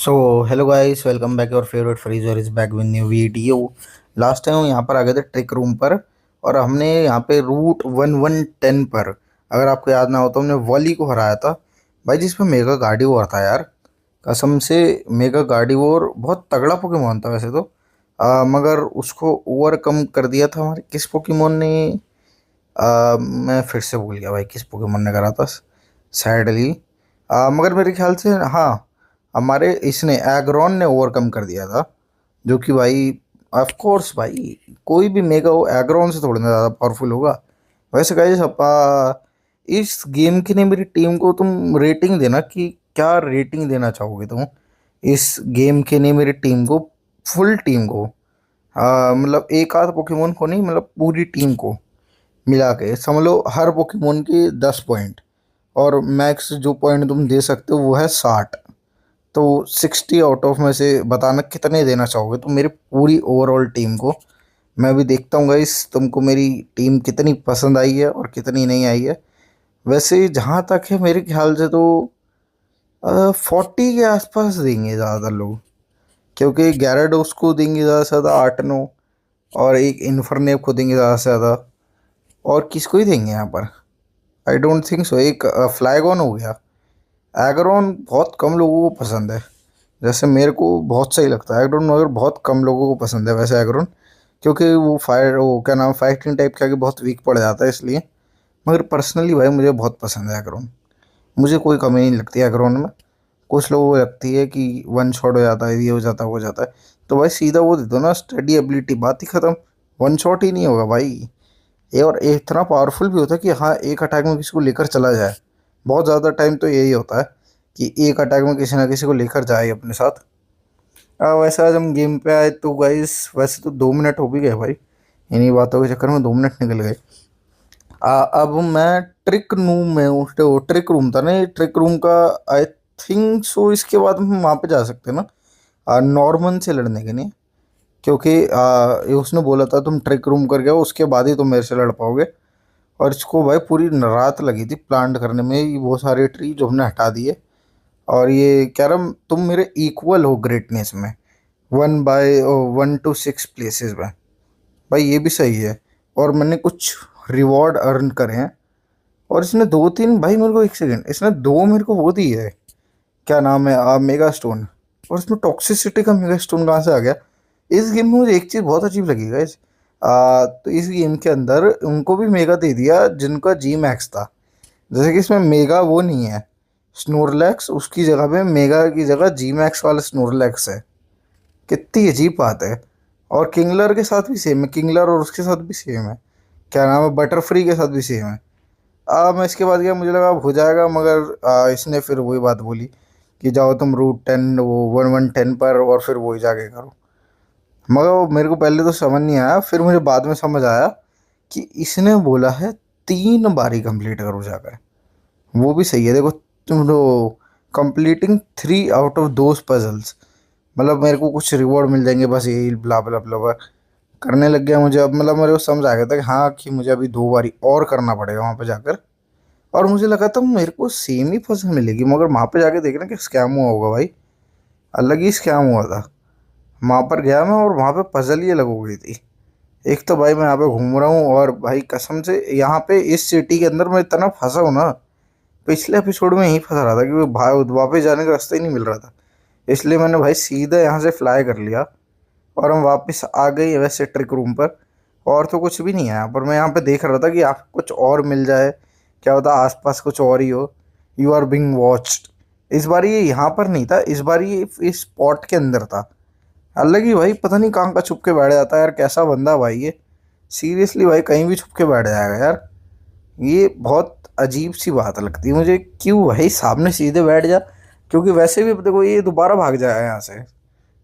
So hello guys, welcome back your favourite freezer is back with new video. Last time हम यहाँ पर आ गए थे ट्रिक रूम पर, और हमने यहाँ पे रूट 1110 पर, अगर आपको याद ना हो तो, हमने वॉली को हराया था भाई, जिसमें मेगा गार्डिवोर था यार। कसम से मेगा गार्डिवोर बहुत तगड़ा पोकेमोन था वैसे तो। मगर उसको ओवरकम कर दिया था हमारे किस पोकेमोन ने। मैं फिर से भूल गया भाई किस पोकेमोन ने करा था, सैडली। मगर मेरे ख्याल से हाँ, हमारे इसने एग्रॉन ने ओवरकम कर दिया था। जो कि भाई ऑफ कोर्स भाई, कोई भी मेगा वो एग्रॉन से थोड़ा ना ज़्यादा पावरफुल होगा। वैसे गाइस इस गेम के लिए मेरी टीम को तुम रेटिंग देना कि क्या रेटिंग देना चाहोगे तुम इस गेम के लिए मेरी टीम को, फुल टीम को। मतलब एक आध पोकेमोन को नहीं, मतलब पूरी टीम को मिला के समझ लो, हर पोकेमोन के 10 पॉइंट, और मैक्स जो पॉइंट तुम दे सकते हो वो है 60। तो 60 आउट ऑफ में से बताना कितने देना चाहोगे तुम मेरी पूरी ओवरऑल टीम को। मैं भी देखता हूँ गाइस तुमको मेरी टीम कितनी पसंद आई है और कितनी नहीं आई है। वैसे जहाँ तक है मेरे ख्याल से तो 40 के आसपास देंगे ज़्यादातर लोग, क्योंकि ग्याराडोस को देंगे ज़्यादा से ज़्यादा 8-9, और एक इन्फरनेप को देंगे ज़्यादा से ज़्यादा, और किसको ही देंगे यहाँ पर। I don't think so. एक फ्लैगॉन हो गया। एगरॉन बहुत कम लोगों को पसंद है, जैसे मेरे को बहुत सही लगता है एगरॉन, मगर बहुत कम लोगों को पसंद है वैसे एगरॉन, क्योंकि वो फायर, वो क्या नाम, फाइटिंग टाइप के आगे बहुत वीक पड़ जाता है इसलिए। मगर पर्सनली भाई मुझे बहुत पसंद है एगरॉन। मुझे कोई कमी नहीं लगती एगरॉन में। कुछ लोगों को लगती है कि वन शॉट हो जाता है, ये हो जाता है, वो हो जाता है। तो भाई सीधा वो दे दो ना, स्टडी एबिलिटी, बात ही खत्म। वन शॉट ही नहीं होगा भाई ये, और इतना पावरफुल भी होता है कि हाँ, एक अटैक में किसी को लेकर चला जाए। बहुत ज़्यादा टाइम तो यही होता है कि एक अटैक में किसी ना किसी को लेकर जाए अपने साथ। वैसे आज हम गेम पे आए तो गाइस, वैसे तो 2 मिनट हो भी गए भाई, इन्हीं बातों के चक्कर में 2 मिनट निकल गए। अब मैं ट्रिक रूम में हूँ, तो ट्रिक रूम था ना ये, ट्रिक रूम का आई थिंक सो। इसके बाद हम वहाँ पे जा सकते हैं ना, नॉर्मन से लड़ने के लिए, क्योंकि ये उसने बोला था तुम ट्रिक रूम कर गए उसके बाद ही तुम मेरे से लड़ पाओगे। और इसको भाई पूरी रात लगी थी प्लांट करने में, ये वो सारे ट्री जो हमने हटा दिए। और ये कह रहा हूँ तुम मेरे इक्वल हो ग्रेटनेस में, 1/1 to 6 प्लेसेस में। भाई ये भी सही है। और मैंने कुछ रिवॉर्ड अर्न करे हैं। और इसने दो तीन, भाई मेरे को एक सेकेंड, इसने दो मेरे को वो दी है, क्या नाम है, मेगा स्टोन। और इसमें टॉक्सिसिटी का मेगा स्टोन कहाँ से आ गया। इस गेम में मुझे एक चीज़ बहुत अजीब लगी गाइस। तो इस गेम के अंदर उनको भी मेगा दे दिया जिनका जी मैक्स था। जैसे कि इसमें मेगा वो नहीं है स्नोरलैक्स, उसकी जगह पे मेगा की जगह जी मैक्स वाला स्नोरलैक्स है। कितनी अजीब बात है। और किंगलर के साथ भी सेम है, किंगलर और उसके साथ भी सेम है, क्या नाम है, बटर फ्री के साथ भी सेम है। मैं इसके बाद गया, मुझे लगा अब हो जाएगा, मगर इसने फिर वही बात बोली कि जाओ तुम रूट 10, वो 1110 पर, और फिर वही जाके करो। मगर वो मेरे को पहले तो समझ नहीं आया, फिर मुझे बाद में समझ आया कि इसने बोला है 3 बारी कंप्लीट करो जाकर। वो भी सही है, देखो तुम तो completing 3 out of those puzzles, मतलब मेरे को कुछ रिवॉर्ड मिल जाएंगे, बस यही ब्ला ब्ला ब्ला ब्ला करने लग गया मुझे। अब मतलब मेरे को समझ आ गया था कि हाँ, कि मुझे अभी 2 बारी और करना पड़ेगा वहाँ पे जाकर। और मुझे लगा था मेरे को सेम ही फसल मिलेगी, मगर वहाँ पे जाके देखना कि स्कैम हुआ होगा भाई, अलग ही स्कैम हुआ था। वहाँ पर गया मैं और वहाँ पे पजल ही अलग हो गई थी। एक तो भाई मैं यहाँ पे घूम रहा हूँ, और भाई कसम से यहाँ पे इस सिटी के अंदर मैं इतना फंसा हूँ ना, पिछले एपिसोड में यहीं फंसा रहा था कि भाई वापस जाने का रास्ता ही नहीं मिल रहा था। इसलिए मैंने भाई सीधा यहाँ से फ्लाई कर लिया, और हम वापस आ गए वैसे ट्रिक रूम पर। और तो कुछ भी नहीं है यहाँ पर, मैं यहाँ पे देख रहा था कि आपको कुछ और मिल जाए, क्या होता आसपास कुछ और ही हो। You are being watched. इस बार ये यहाँ पर नहीं था, इस बार ये इस स्पॉट के अंदर था। अलग ही भाई, पता नहीं कहाँ का छुप के बैठ जाता है यार, कैसा बंदा भाई ये। सीरियसली भाई कहीं भी छुप के बैठ जाएगा यार। ये बहुत अजीब सी बात लगती है मुझे, क्यों भाई सामने सीधे बैठ जा। क्योंकि वैसे भी देखो ये दोबारा भाग जाएगा यहाँ से,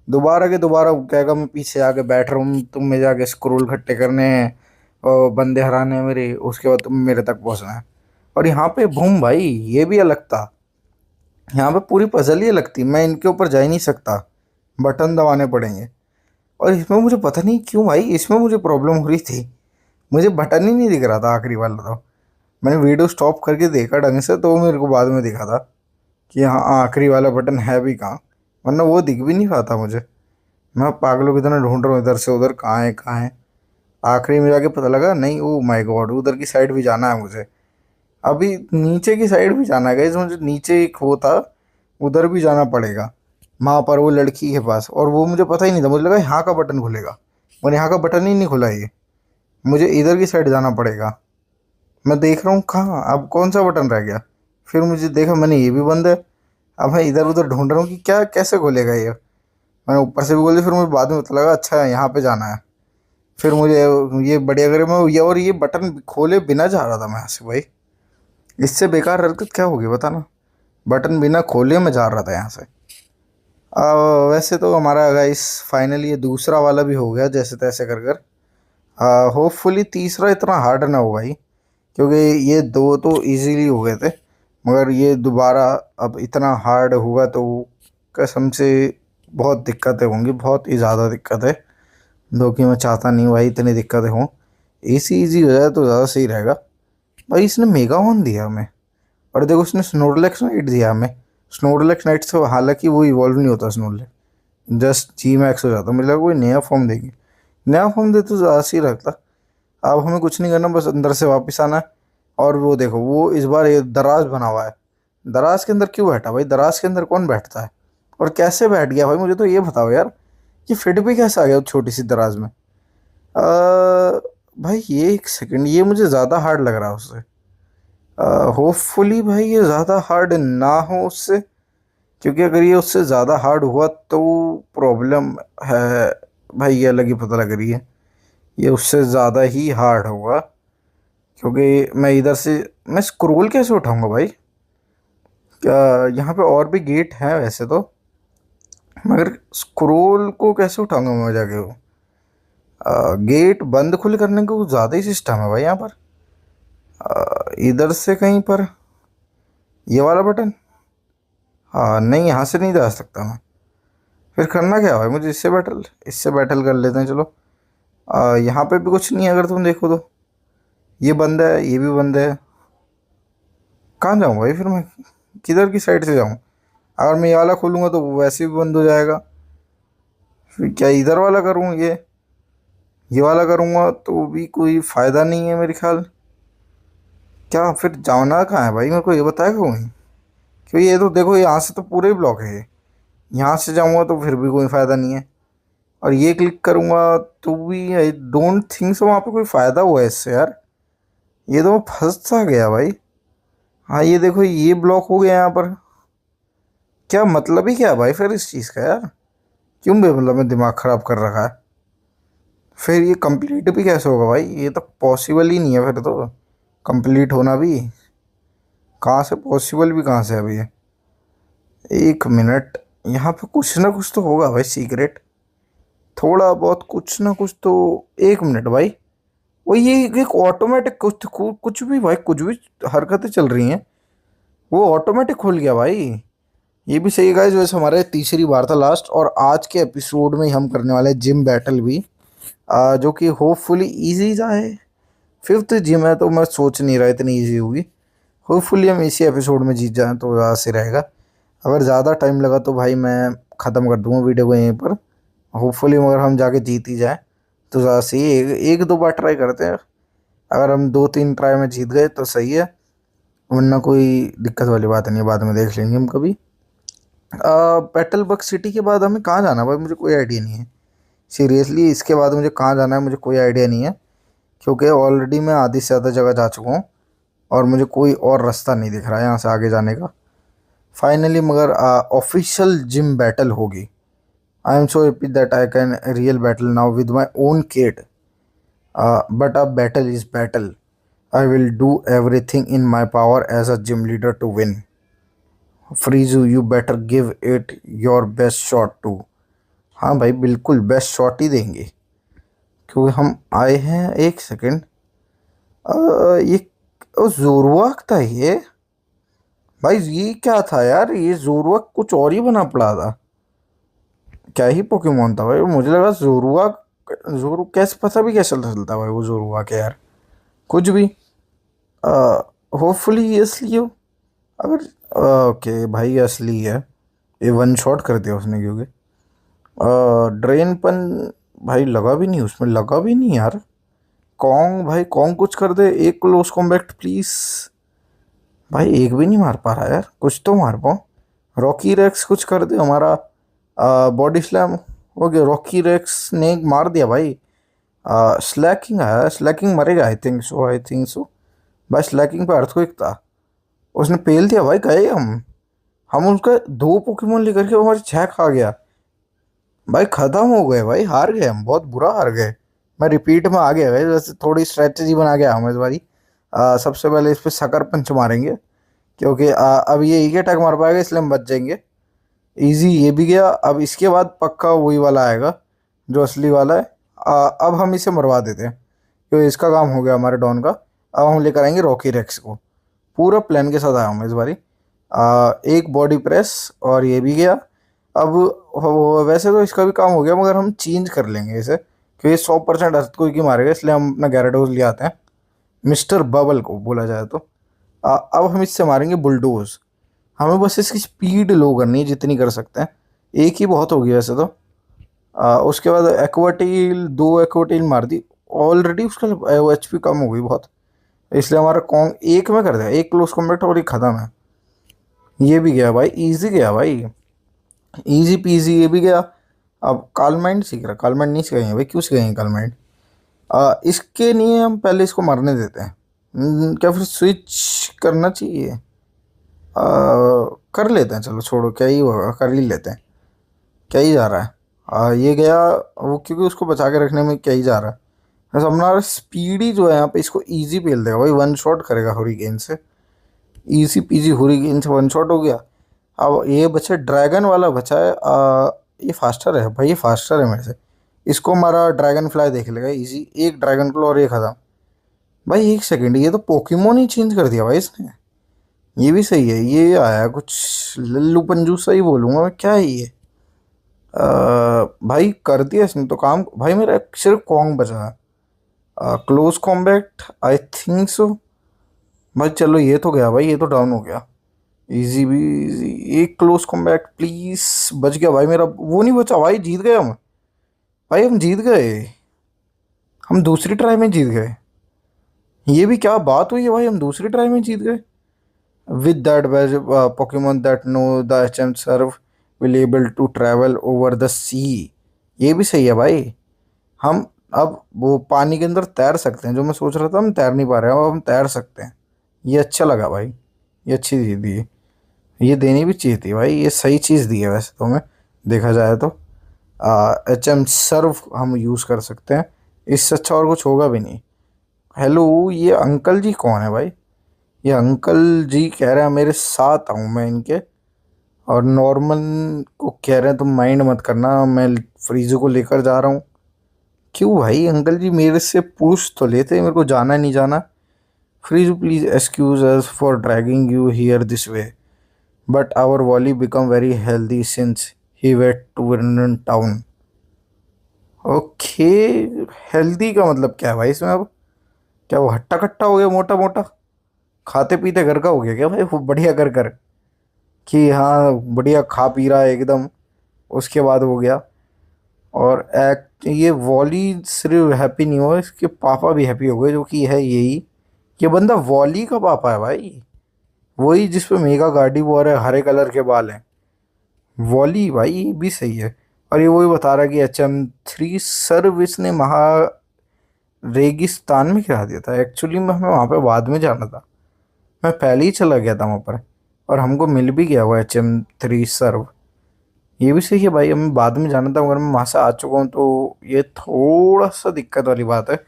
दोबारा के दोबारा कहेगा मैं पीछे आके बैठ रहा हूँ, तुम में जाके स्क्रोल इकट्ठे करने हैं और बंदे हराने हैं मेरे, उसके बाद तुम मेरे तक पहुँचना है। और यहाँ पे बूम भाई, ये भी अलग था। यहाँ पे पूरी पजल ही अलग थी, मैं इनके ऊपर जा ही नहीं सकता, बटन दबाने पड़ेंगे। और इसमें मुझे पता नहीं क्यों भाई, इसमें मुझे प्रॉब्लम हो रही थी, मुझे बटन ही नहीं दिख रहा था आखिरी वाला तो। मैंने वीडियो स्टॉप करके देखा ढंग से, तो मेरे को बाद में दिखा था कि हाँ, आखिरी वाला बटन है भी कहाँ। वरना वो दिख भी नहीं पाता मुझे। मैं पागलों की तरह ढूंढ रहा हूँ इधर से उधर, कहाँ है कहाँ है। आखिरी में जाके पता लगा, नहीं, ओ माय गॉड, उधर की साइड भी जाना है मुझे। अभी नीचे की साइड भी जाना है गाइस मुझे, नीचे एक वो था, उधर भी जाना पड़ेगा, वहाँ पर वो लड़की के पास। और वो मुझे पता ही नहीं था, मुझे लगा यहाँ का बटन खुलेगा, और यहाँ का बटन ही नहीं खुला ये। मुझे इधर की साइड जाना पड़ेगा। मैं देख रहा हूँ कहाँ, अब कौन सा बटन रह गया। फिर मुझे देखा, मैंने ये भी बंद है। अब मैं इधर उधर ढूंढ रहा हूँ कि क्या कैसे खोलेगा ये। मैंने ऊपर से भी बोल दिया, फिर मुझे बाद में पता लगा अच्छा यहाँ पे जाना है। फिर मुझे ये बढ़िया करे मैं ये, और ये बटन खोले बिना जा रहा था मैं यहाँ से भाई। इससे बेकार हरकत क्या होगी बताना। बटन बिना खोले मैं जा रहा था यहाँ से। वैसे तो हमारा गाइस फाइनली ये दूसरा वाला भी हो गया जैसे तैसे कर कर। होपफुली तीसरा इतना हार्ड ना हो भाई, क्योंकि ये दो तो इजीली हो गए थे, मगर ये दोबारा अब इतना हार्ड हुआ तो कसम से बहुत दिक्कतें होंगी, बहुत ही ज़्यादा दिक्कत है। जो कि मैं चाहता नहीं भाई इतनी दिक्कतें हों। इसी इजी हो जाए तो ज़्यादा सही रहेगा। भाई इसने मेगा हॉर्न दिया हमें, और देखो उसने स्नोरलेक्स नाइट दिया हमें। स्नोरलेक्स नाइट से हालांकि वो इवॉल्व नहीं होता स्नोरलेक्स, जस्ट जी मैक्स हो जाता। मुझे लगा कोई नया फॉर्म देगी, नया फॉर्म दे तो ज़्यादा सही रहता। अब हमें कुछ नहीं करना, बस अंदर से वापस आना है। और वो देखो, वो इस बार ये दराज बना हुआ है। दराज के अंदर क्यों बैठा भाई, दराज के अंदर कौन बैठता है, और कैसे बैठ गया भाई, मुझे तो ये बताओ यार। कि फिट भी कैसे आ गया उस छोटी सी दराज में। भाई ये एक सेकंड, ये मुझे ज़्यादा हार्ड लग रहा है उससे। होपफुली भाई ये ज़्यादा हार्ड ना हो उससे, क्योंकि अगर ये उससे ज़्यादा हार्ड हुआ तो प्रॉब्लम है भाई, ये अलग ही पता लग रही है। ये उससे ज़्यादा ही हार्ड होगा, क्योंकि मैं इधर से मैं स्क्रोल कैसे उठाऊंगा भाई। क्या यहाँ पे और भी गेट हैं वैसे तो, मगर स्क्रोल को कैसे उठाऊंगा मैं जाके वो। गेट बंद खुल करने को ज़्यादा ही सिस्टम है भाई यहाँ पर। इधर से कहीं पर ये वाला बटन, हाँ नहीं, यहाँ से नहीं जा सकता मैं। फिर करना क्या है भाई मुझे, इससे बैटल कर लेते हैं चलो। यहाँ पे भी कुछ नहीं है अगर तुम देखो तो। ये बंद है, ये भी बंद है। कहाँ जाऊँ भाई फिर मैं, किधर की साइड से जाऊँ। अगर मैं ये वाला खोलूँगा तो वो वैसे भी बंद हो जाएगा। फिर क्या इधर वाला करूँ, ये वाला करूँगा तो भी कोई फ़ायदा नहीं है मेरे ख्याल। क्या फिर जाना कहाँ है भाई, मेरे को ये बताएगा कोई। क्योंकि ये तो देखो, यहाँ से तो पूरे ही ब्लॉक है ये। यहाँ से जाऊँगा तो फिर भी कोई फ़ायदा नहीं है, और ये क्लिक करूँगा तो भी आई डोंट थिंक सो वहाँ पे कोई फ़ायदा हुआ है इससे यार। ये तो मैं फंस सा गया भाई। हाँ ये देखो, ये ब्लॉक हो गया यहाँ पर। क्या मतलब ही क्या है भाई फिर इस चीज़ का यार, क्यों मतलब में दिमाग ख़राब कर रखा है। फिर ये कंप्लीट भी कैसे होगा भाई, ये तो पॉसिबल ही नहीं है फिर तो। कंप्लीट होना भी कहाँ से पॉसिबल, भी कहाँ से अभी ये। एक मिनट, यहाँ पे कुछ ना कुछ तो होगा भाई सीक्रेट, थोड़ा बहुत कुछ ना कुछ तो। एक मिनट भाई, वो ये एक ऑटोमेटिक कुछ भी भाई, कुछ भी हरकतें चल रही हैं, वो ऑटोमेटिक खुल गया भाई। ये भी सही है गाइस। वैसे हमारे तीसरी बार था लास्ट, और आज के एपिसोड में हम करने वाले हैं जिम बैटल भी, जो कि होपफुली इजी जाए। फिफ्थ जिम है तो मैं सोच नहीं रहा इतनी इजी होगी। होपफुली हम इसी एपिसोड में जीत जाएं तो ज़्यादा सही रहेगा। अगर ज़्यादा टाइम लगा तो भाई मैं ख़त्म कर दूँगा वीडियो को यहीं पर। होपफुली मगर हम जाके जीत ही जाए तो ज़्यादा सही है। एक दो बार ट्राई करते हैं, अगर हम दो तीन ट्राई में जीत गए तो सही है, वरना कोई दिक्कत वाली बात नहीं है, बाद में देख लेंगे हम कभी। पेटल बग सिटी के बाद हमें कहाँ जाना है भाई, मुझे कोई आइडिया नहीं है। सीरियसली इसके बाद मुझे कहाँ जाना है मुझे कोई आइडिया नहीं है, क्योंकि ऑलरेडी मैं आधी से ज़्यादा जगह जा चुका हूँ, और मुझे कोई और रास्ता नहीं दिख रहा है यहाँ से आगे जाने का। फाइनली मगर ऑफिशियल जिम बैटल होगी। I am so happy that I can real battle now with my own kid. But a battle is battle. I will do everything in my power as a gym leader to win. फ्रीजू you better give it your best shot too. हाँ भाई बिल्कुल best shot ही देंगे, क्योंकि हम आए हैं। एक सेकेंड, ये जोरवाक था ये भाई, ये क्या था यार, ये जोरवाक कुछ और ही बना पड़ा था। क्या ही पोकेमोन था भाई, मुझे लगा जोरवाक। जोरू कैसे पता भी कैसे चलता भाई वो जोरवाक है यार, कुछ भी। होपफुली ये असली हो। अगर ओके भाई असली है ये वन शॉट कर दिया उसने, क्योंकि ड्रेन पन भाई लगा भी नहीं, उसमें लगा भी नहीं यार। कॉन्ग भाई, कॉन्ग कुछ कर दे, एक क्लोज कॉम्बैट प्लीज। भाई एक भी नहीं मार पा रहा यार, कुछ तो मार पाओ। रॉकी रेक्स कुछ कर दे हमारा। बॉडी स्लैम हो गया, रॉकी रेक्स ने मार दिया भाई। स्लैकिंग है, स्लैकिंग मरेगा, I think so, I think so. भाई स्लैकिंग पे अर्थक्वेक था, उसने पेल दिया भाई, गए हम उसका दो पोकेमोन लेकर के हमारे छह खा गया। भाई खत्म हो गए भाई, हार गए हम, बहुत बुरा हार गए। मैं रिपीट में आ गया भाई, वैसे थोड़ी स्ट्रेटजी बना के हम इस बारी। सबसे पहले इस पे सकर पंच मारेंगे, क्योंकि अब ये एक अटैक मार पाएगा, इसलिए हम बच जाएंगे। इजी ये भी गया, अब इसके बाद पक्का वही वाला आएगा जो असली वाला है। अब हम इसे मरवा देते हैं, क्योंकि इसका काम हो गया हमारे डॉन का। अब हम लेकर आएंगे रॉकी रेक्स को, पूरा प्लान के साथ आया हूँ इस बारी। एक बॉडी प्रेस और ये भी गया। अब वैसे तो इसका भी काम हो गया, मगर हम चेंज कर लेंगे इसे, क्योंकि 100% अर्थक्वेक ही मारेगा, इसलिए हम अपना गैराडोज ले आते हैं, मिस्टर बबल को बोला जाए तो। अब हम इससे मारेंगे बुलडोज। हमें बस इसकी स्पीड लो करनी है जितनी कर सकते हैं, एक ही बहुत होगी वैसे तो। उसके बाद एक्वाटील, दो एक्वाटील मार दी, ऑलरेडी उसका HP कम हो गई बहुत, इसलिए हमारा कॉन्ग एक में कर दिया, एक क्लोज कॉम्बैट और ये खत्म है। ये भी गया भाई, इजी गया भाई, इजी पीजी ये भी गया। अब कालमाइंड सीख रहा, कालमाइंड नहीं सिखाएंगे भाई, क्यों सिखाएंगे कालमाइंड। इसके लिए हम पहले इसको मरने देते हैं। क्या फिर स्विच करना चाहिए? कर लेते हैं, चलो छोड़ो, क्या ही होगा, कर ही लेते हैं, क्या ही जा रहा है। ये गया वो, क्योंकि उसको बचा के रखने में क्या ही जा रहा है। बस हमारा स्पीडी जो है यहाँ पे, इसको इजी पेल देगा भाई, वन शॉट करेगा हुरिकेन से, इजी पीजी हुरिकेन से वन शॉट हो गया। अब ये बचा ड्रैगन वाला बचा है। ये फास्टर है भाई, ये फास्टर है मेरे से, इसको हमारा ड्रैगन फ्लाई देख लेगा इजी, एक ड्रैगन क्लो और ये खत्म। भाई एक सेकंड, ये तो पोकेमोन ही चेंज कर दिया भाई इसने। ये भी सही है, ये आया कुछ लल्लू पंजू सा ही बोलूँगा मैं, क्या है ये। भाई कर दिया इसने तो काम भाई, मेरा सिर्फ कॉन्ग बचा है। Close combat I think so. भाई चलो ये तो गया भाई, ये तो डाउन हो गया। इजी भी इजी, एक क्लोज कॉम्बैट प्लीज, बच गया भाई मेरा, वो नहीं बचा भाई, जीत गए हम। भाई हम जीत गए, हम दूसरी ट्राई में जीत गए। ये भी क्या बात हुई है भाई, हम दूसरी ट्राई में जीत गए। With that Pokemon that know the HM surf will able to travel over the sea. ये भी सही है भाई, हम अब वो पानी के अंदर तैर सकते हैं, जो मैं सोच रहा था हम तैर नहीं पा रहे हैं, अब हम तैर सकते हैं। ये अच्छा लगा भाई, ये अच्छी चीज़ दी है, ये देनी भी चाहिए थी भाई, ये सही चीज़ दी है वैसे तो हमें, देखा जाए तो। HM सर्व हम यूज़ कर सकते हैं, इससे अच्छा और कुछ होगा भी नहीं। हेलो, ये अंकल जी कौन है भाई? ये अंकल जी कह रहे हैं मेरे साथ आऊँ मैं इनके, और नॉर्मल को कह रहे हैं तुम माइंड मत करना, मैं फ्रीजो को लेकर जा रहा हूँ। क्यों भाई अंकल जी, मेरे से पूछ तो लेते मेरे को जाना नहीं जाना। फ्रीजो please excuse us for dragging you here this way, but our Wally become very healthy since he wait to win town. Okay, healthy का मतलब क्या है भाई इसमें अब? क्या वो हट्टा कट्टा हो गया, मोटा मोटा, खाते पीते घर का हो गया क्या भाई, वो बढ़िया कर कर कि हाँ बढ़िया खा पी रहा है एकदम, उसके बाद हो गया। और एक्ट ये वॉली सिर्फ हैप्पी नहीं हुआ, इसके पापा भी हैप्पी हो गए, जो कि है यही, ये बंदा वॉली का पापा है भाई, वही जिस पे मेगा गाड़ी वो है, हरे कलर के बाल हैं, वॉली भाई, ये भी सही है। और ये वही बता रहा है कि HM3 सर्विस ने महा रेगिस्तान में गिरा दिया था, एक्चुअली में हमें वहाँ पे बाद में जाना था, मैं पहले ही चला गया था वहाँ पर, और हमको मिल भी गया हुआ HM3 सर्व। ये भी सही है भाई, हमें बाद में जाना था, मगर मैं वहाँ से आ चुका हूँ, तो ये थोड़ा सा दिक्कत वाली बात है,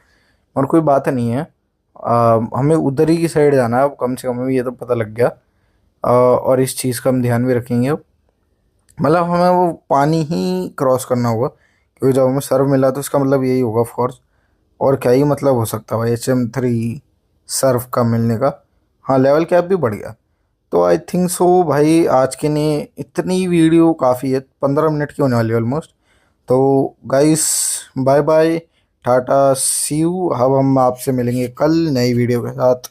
और कोई बात नहीं है। हमें उधर ही की साइड जाना है अब, कम से कम हमें ये तो पता लग गया। और इस चीज़ का हम ध्यान भी रखेंगे अब, मतलब हमें वो पानी ही क्रॉस करना होगा, क्योंकि जब हमें सर्व मिला तो इसका मतलब यही होगा फोर्स, और क्या ही मतलब हो सकता है भाई HM3 सर्व का मिलने का। हाँ लेवल कैप भी बढ़ गया, तो आई थिंक सो भाई आज के लिए इतनी वीडियो काफ़ी है, 15 मिनट की होने वाली है ऑलमोस्ट। तो गाइस बाय बाय, टाटा सी यू, अब हम आपसे मिलेंगे कल नई वीडियो के साथ।